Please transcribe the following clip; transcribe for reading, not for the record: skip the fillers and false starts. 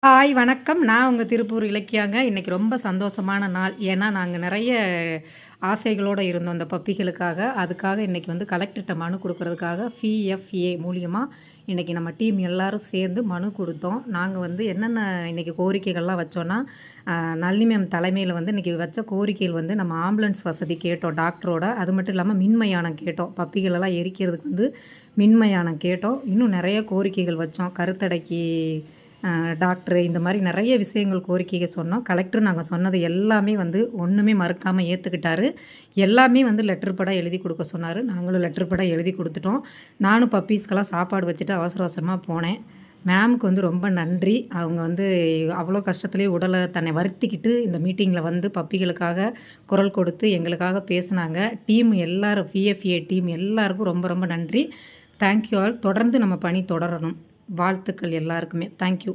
Hi வணக்கம். நான் உங்க திருப்பூர் இலக்கியாங்க. இன்னைக்கு ரொம்ப சந்தோஷமான நாள். ஏன்னா, நாங்க நெறைய ஆசைகளோட இருந்தோம் இந்த பப்பிகளுக்காக. அதுக்காக இன்னைக்கு வந்து கலெக்டர்ட்ட மனு குடுக்குறதுக்காக பிஎஃப்ஏ மூலியமா இன்னைக்கு நம்ம டீம் எல்லாரும் சேர்ந்து மனு குடுத்தோம். நாங்க வந்து என்னென்ன இன்னைக்கு கோரிக்கைகள்லாம் வச்சோன்னா, நளினி மேம் தலைமையில வந்து இன்னைக்கு வச்ச கோரிக்கைகள் வந்து நம்ம ஆம்புலன்ஸ் வசதி கேட்டோம் டாக்டரோட. அது மட்டும் இல்லாம மின்மயானம் கேட்டோம். பப்பிகளெல்லாம் எரிக்கிறதுக்கு வந்து மின்மயானம் கேட்டோம். இன்னும் நெறைய கோரிக்கைகள் வச்சோம். கருத்தடைக்கு டாக்டரு இந்த மாரி நெறைய விஷயங்கள் கோரிக்கைக சொன்னோம். கலெக்டரும் நாங்க சொன்னது எல்லாமே வந்து ஒண்ணுமே மறுக்காம ஏத்துக்கிட்டாரு. எல்லாமே வந்து லெட்டர் பட எழுதி குடுக்க சொன்னாரு. நாங்களும் லெட்டர் பட எழுதி குடுத்துட்டோம். நானும் பப்பீஸ்க்கெல்லாம் சாப்பாடு வச்சுட்டு அவசர அவசரமா போனேன். மேம்க்கு வந்து ரொம்ப நன்றி. அவங்க வந்து அவ்வளோ கஷ்டத்திலேயே உடல தன்னை வருத்திக்கிட்டு இந்த மீட்டிங்கில வந்து பப்பிகளுக்காக குரல் கொடுத்து எங்களுக்காக பேசுனாங்க. டீம் எல்லாரும் பிஎஃப்ஏ டீம் எல்லாருக்கும் ரொம்ப ரொம்ப நன்றி. Thank you all. தொடர்ந்து நம்ம பணி தொடரணும். வாழ்த்துக்கள் எல்லாருக்குமே. Thank you.